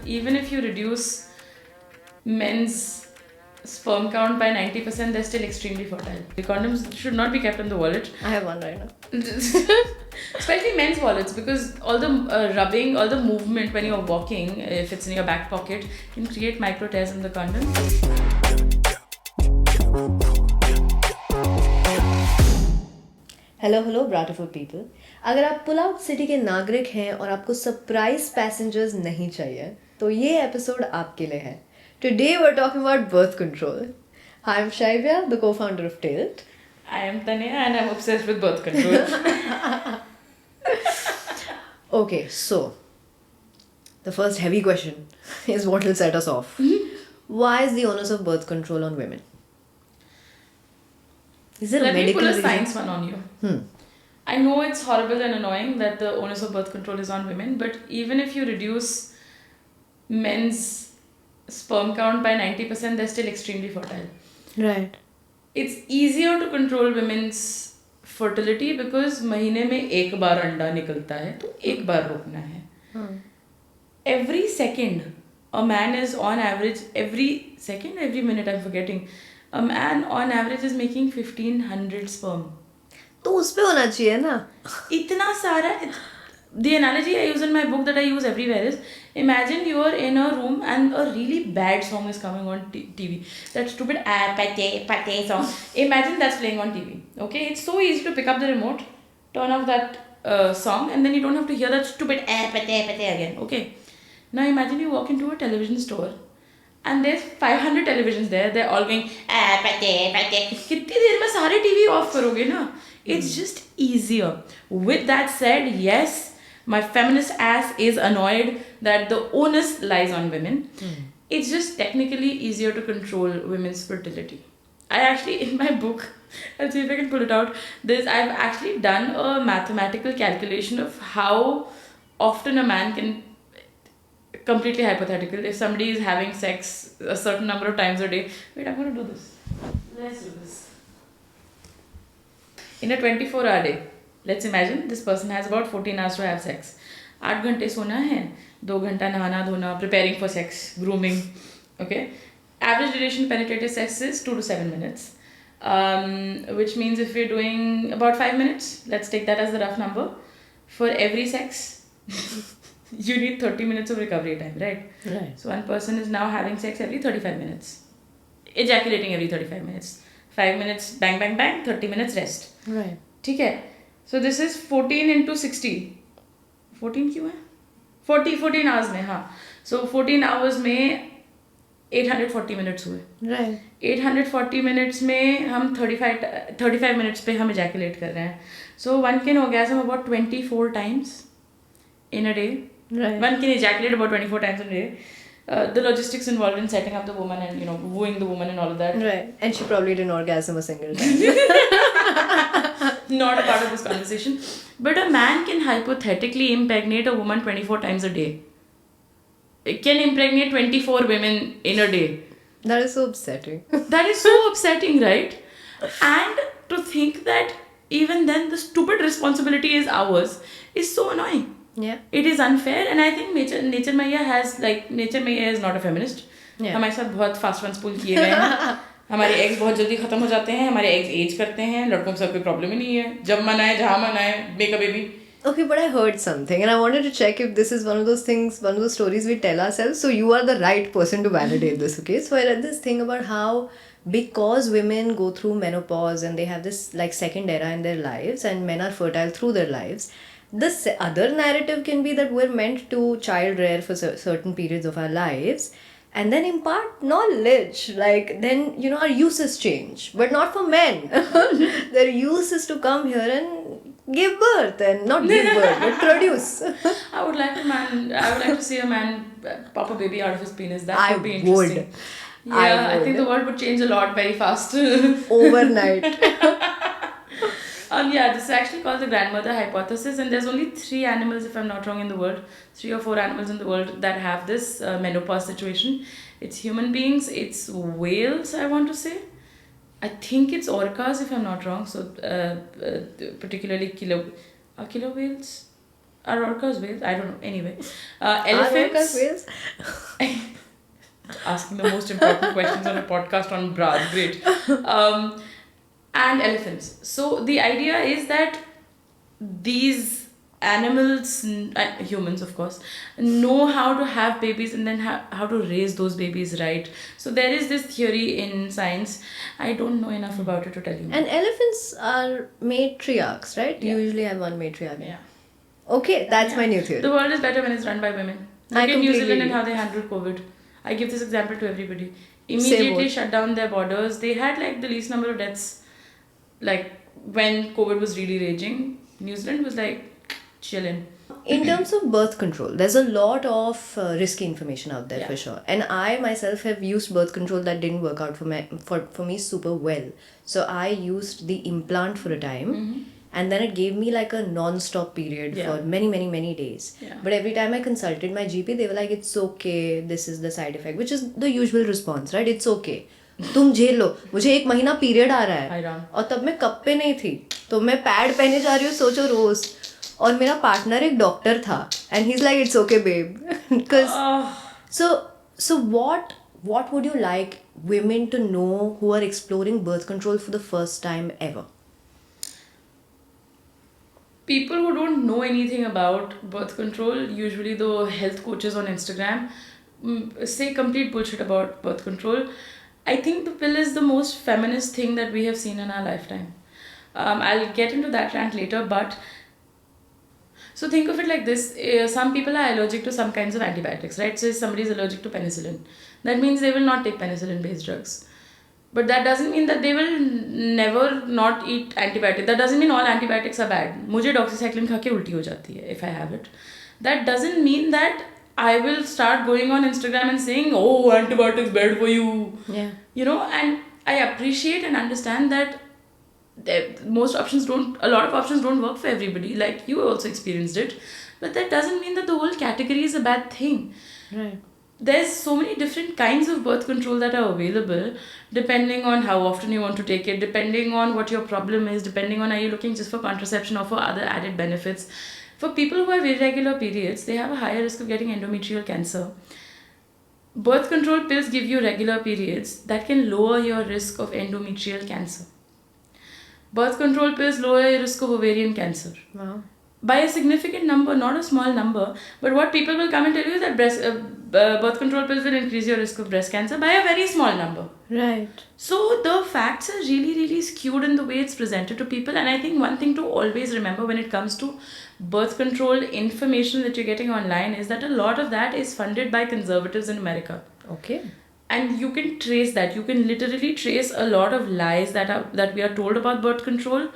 even if you reduce men's sperm count by 90%, they're still extremely fertile. The condoms should not be kept in the wallet. I have one right now. Especially men's wallets, because all the rubbing, all the movement when you're walking, if it's in your back pocket, can create micro tears in the condom. Hello beautiful people, अगर आप pull out city के नागरिक हैं और आपको surprise passengers नहीं चाहिए तो ये एपिसोड आपके लिए है. Today we are talking about birth control. I am Shaivya, the co-founder of Tilt. I am Tanya and I'm obsessed with birth control. Okay, so the first heavy question is what will set us off. Why is the onus of birth control on women? Is there a Let me medical pull a reason? science one on you. I know it's horrible and annoying that the onus of birth control is on women, but even if you reduce men's sperm count by 90%, they're still extremely fertile. Right. It's easier to control women's fertility because महीने में एक बार अंडा निकलता है तो एक बार रोकना है. Every second, a man is on average, every minute I'm forgetting, a man on average is making 1500 sperm. तो उस पे होना चाहिए ना. इतना सारा. The analogy I use in my book that I use everywhere is, imagine you are in a room and a really bad song is coming on TV. That stupid pate song. Imagine that's playing on TV. Okay, it's so easy to pick up the remote, turn off that song, and then you don't have to hear that stupid pate again. Okay. Now imagine you walk into a television store and there's 500 televisions there. They're all going pate. कितनी देर में सारे TV off करोगे ना? It's just easier. With that said, yes, my feminist ass is annoyed that the onus lies on women. It's just technically easier to control women's fertility. I actually, in my book, I'll see if I can pull it out. I've actually done a mathematical calculation of how often a man can, completely hypothetical, if somebody is having sex a certain number of times a day. Wait, I'm going to do this. Let's do this. In a 24-hour day, let's imagine this person has about 14 hours to have sex. 8 घंटे सोना है, 2 घंटा नहाना धोना, preparing for sex, grooming. Okay, average duration penetrative sex is 2 to 7 minutes, which means if we're doing about 5 minutes, let's take that as the rough number. For every sex, you need 30 minutes of recovery time, right? Right. So one person is now having sex every 35 minutes, ejaculating every 35 minutes. 5 minutes bang bang bang, 30 minutes rest. Right. ठीक है. So this is 14 into 60. 14 क्यों है? 14 hours में, हाँ. So 14 hours में 840 minutes हुए. Right. 840 minutes में हम 35 minutes पे हम ejaculate कर रहे हैं. So one can orgasm about 24 times in a day. Right. One can ejaculate about 24 times in a day. The logistics involved in setting up the woman and wooing the woman and all of that. Right. And she probably didn't orgasm a single time. Not a part of this conversation. But a man can hypothetically impregnate a woman 24 times a day. It can impregnate 24 women in a day. That is so upsetting. That is so upsetting, right? And to think that even then the stupid responsibility is ours is so annoying. Yeah. It is unfair, and I think Nature Maiya is not a feminist. Yeah. हमारे साथ बहुत fast ones pull किए गए हैं. हमारे eggs बहुत जल्दी खत्म हो जाते हैं. हमारे eggs age करते हैं. लड़कों के साथ कोई problem ही नहीं है. जब मन आए, जहाँ मन आए, make a baby. Okay, but I heard something and I wanted to check if this is one of those things, one of those stories we tell ourselves. So you are the right person to validate this, okay? So I read this thing about how because women go through menopause and they have this like second era in their lives and men are fertile through their lives, this other narrative can be that we're meant to child rear for certain periods of our lives and then impart knowledge. Like then, our uses change, but not for men. Their use is to come here and give birth and not give birth, but produce. I would like to see a man pop a baby out of his penis. That would be interesting. Yeah, I think the world would change a lot very fast. Overnight. Yeah, this is actually called the grandmother hypothesis, and there's only 3 animals, if I'm not wrong, in the world, 3 or 4 animals in the world that have this menopause situation. It's human beings, it's whales, I want to say. I think it's orcas, if I'm not wrong. So, particularly killer whales. Are orcas whales? I don't know. Anyway, Are elephants. orcas whales? Asking the most important questions on a podcast on bras. Great. And elephants. So the idea is that these animals, humans of course, know how to have babies and then how to raise those babies right. So there is this theory in science. I don't know enough about it to tell you. And elephants are matriarchs, right? Yeah. You usually have one matriarch. Yeah. Okay, that's Yeah. my new theory. The world is better when it's run by women. I Look at New completely Zealand and agree. how they handled COVID. I give this example to everybody. Say Immediately what? shut down their borders. They had like the least number of deaths. Like when COVID was really raging, New Zealand was like chilling. In terms of birth control, there's a lot of risky information out there Yeah. for sure. And I myself have used birth control that didn't work out for me super well. So I used the implant for a time. And then it gave me like a non-stop period Yeah. for many, many, many days. Yeah. But every time I consulted my GP, they were like, it's okay, this is the side effect, which is the usual response, right? It's okay. तुम झेल लो, मुझे 1 महीना period आ रहा Hi, है Ram. और तब मैं cup पे नहीं थी, तो मैं पैड पहने जा रही हूँ, सोचो रोज. और मेरा पार्टनर एक डॉक्टर था and he's like, it's okay babe. Because so what would you like women to know who are exploring birth control for the first time ever? People who don't know anything about birth control, usually the health coaches on Instagram, say complete bullshit about birth control. I think the pill is the most feminist thing that we have seen in our lifetime. I'll get into that rant later, but so think of it like this: some people are allergic to some kinds of antibiotics, right? So if somebody is allergic to penicillin, that means they will not take penicillin-based drugs. But that doesn't mean that they will never not eat antibiotics. That doesn't mean all antibiotics are bad. मुझे doxycycline खा के उल्टी हो जाती है if I have it. That doesn't mean that I will start going on Instagram and saying, oh, antibiotics bad for you. Yeah. You know, and I appreciate and understand that a lot of options don't work for everybody. Like you also experienced it. But that doesn't mean that the whole category is a bad thing. Right. There's so many different kinds of birth control that are available depending on how often you want to take it, depending on what your problem is, depending on are you looking just for contraception or for other added benefits. For people who have irregular periods, they have a higher risk of getting endometrial cancer. Birth control pills give you regular periods that can lower your risk of endometrial cancer. Birth control pills lower your risk of ovarian cancer. Wow. By a significant number, not a small number. But what people will come and tell you is that birth control pills will increase your risk of breast cancer by a very small number. Right. So the facts are really, really skewed in the way it's presented to people. And I think one thing to always remember when it comes to birth control information that you're getting online is that a lot of that is funded by conservatives in America. Okay. And you can trace that. You can literally trace a lot of lies that we are told about birth control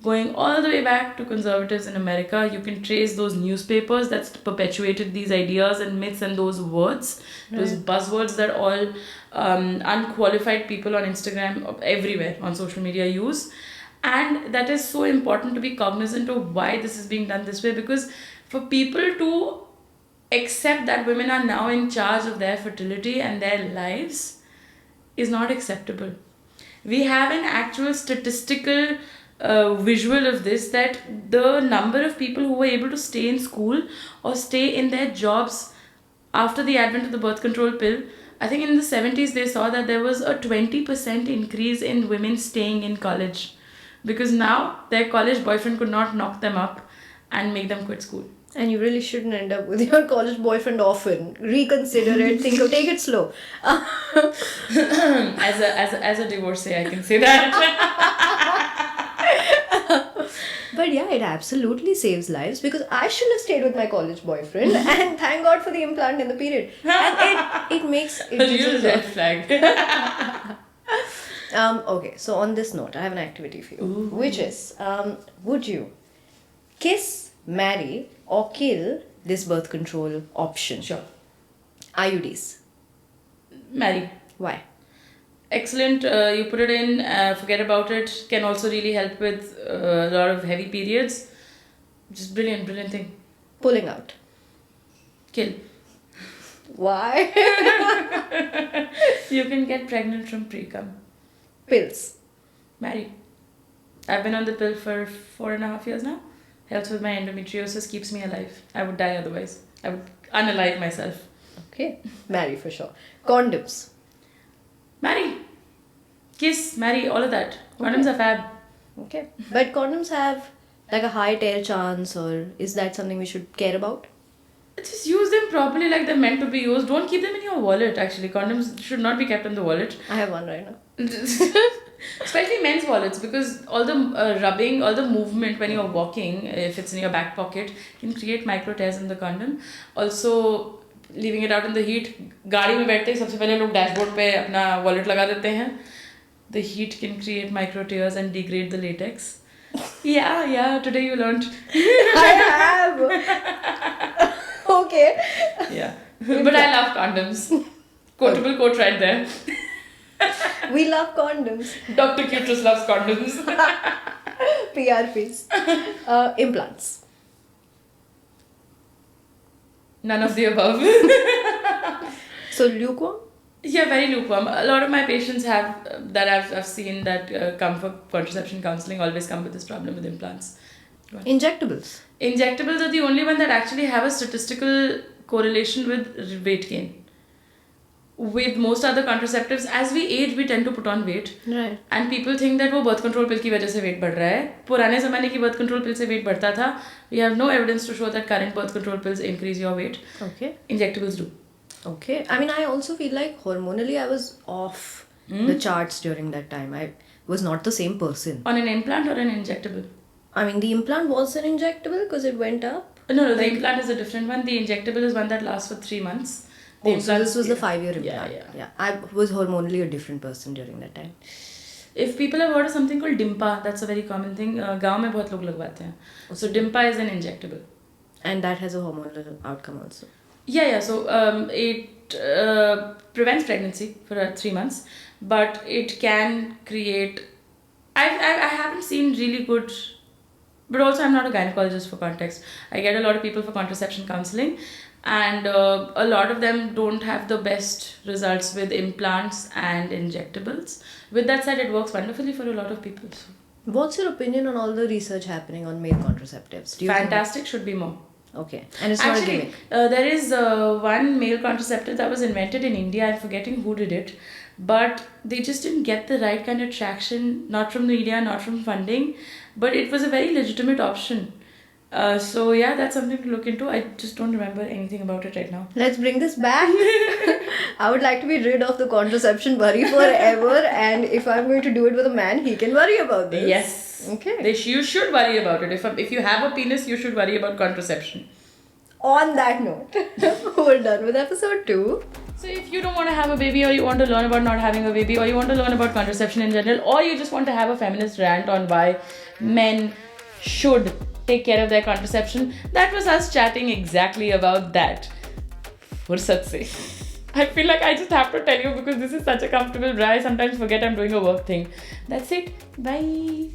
going all the way back to conservatives in America. You can trace those newspapers that perpetuated these ideas and myths and those words, those buzzwords that all unqualified people on Instagram, everywhere on social media use. And that is so important to be cognizant of why this is being done this way, because for people to accept that women are now in charge of their fertility and their lives is not acceptable. We have an actual statistical visual of this, that the number of people who were able to stay in school or stay in their jobs after the advent of the birth control pill, I think in the 70s they saw that there was a 20% increase in women staying in college, because now their college boyfriend could not knock them up and make them quit school. And you really shouldn't end up with your college boyfriend often. Reconsider it. Take it slow. As a divorcee, I can say that. But yeah, it absolutely saves lives, because I should have stayed with my college boyfriend, and thank God for the implant in the period. And it makes it A gives real us red flag. Okay, so on this note, I have an activity for you, which is, would you kiss, marry, or kill this birth control option? Sure. IUDs. Marry. Why? Excellent. You put it in, forget about it. Can also really help with a lot of heavy periods. Just brilliant thing. Pulling out. Kill. Why? You can get pregnant from pre-cum. Pills. Marry. I've been on the pill for 4.5 years now. Helps with my endometriosis, keeps me alive. I would die otherwise. I would unalive myself. Okay. Marry for sure. Condoms. Marry. Kiss, marry, all of that. Condoms are fab. Okay. But condoms have like a high tear chance, or is that something we should care about? Just use them properly like they're meant to be used. Don't keep them in your wallet, actually. Condoms should not be kept in the wallet. I have one right now. Especially men's wallets, because all the rubbing, all the movement when you're walking, if it's in your back pocket, can create micro tears in the condom. Also, leaving it out in the heat. गाड़ी में बैठते ही सबसे पहले लोग dashboard पे अपना wallet लगा देते हैं. The heat can create micro tears and degrade the latex. Yeah, today you learned. I have. Okay. Yeah. But I love condoms. Quotable quote right there. We love condoms. Dr. Cutrus loves condoms. PRPs. Implants. None of the above. So lukewarm? Yeah, very lukewarm. A lot of my patients have that I've seen that come for contraception counseling always come with this problem with implants. Injectables. Injectables are the only one that actually have a statistical correlation with weight gain. With most other contraceptives, as we age, we tend to put on weight. Right. And people think that वो birth control pill की वजह से weight बढ़ रहा है. पुराने ज़माने की birth control pill से weight बढ़ता था. We have no evidence to show that current birth control pills increase your weight. Okay. Injectables do. Okay. I mean, I also feel like hormonally I was off the charts during that time. I was not the same person. On an implant or an injectable? I mean, the implant was an injectable because it went up. No, the implant is a different one. The injectable is one that lasts for 3 months. Oh, so this was the 5-year implant. Yeah. I was hormonally a different person during that time. If people have heard of something called Dimpa, that's a very common thing. गाँव में बहुत लोग लगवाते हैं. So Dimpa is an injectable. And that has a hormonal outcome also. Yeah. So it prevents pregnancy for 3 months, but it can create. I haven't seen really good, but also I'm not a gynecologist for context. I get a lot of people for contraception counseling, and a lot of them don't have the best results with implants and injectables. With that said, it works wonderfully for a lot of people. So. What's your opinion on all the research happening on male contraceptives? Do you Fantastic, should be more. Okay. And it's not a Actually, gimmick. there is one male contraceptive that was invented in India. I'm forgetting who did it. But they just didn't get the right kind of traction, not from the media, not from funding. But it was a very legitimate option. So yeah, that's something to look into. I just don't remember anything about it right now. Let's bring this back. I would like to be rid of the contraception worry forever. And if I'm going to do it with a man, he can worry about this. Yes. Okay. You should worry about it. If you have a penis, you should worry about contraception. On that note, we're done with episode 2. So if you don't want to have a baby, or you want to learn about not having a baby, or you want to learn about contraception in general, or you just want to have a feminist rant on why men should take care of their contraception, that was us chatting exactly about that. Fursat se. I feel like I just have to tell you because this is such a comfortable dry. I sometimes forget I'm doing a work thing. That's it. Bye.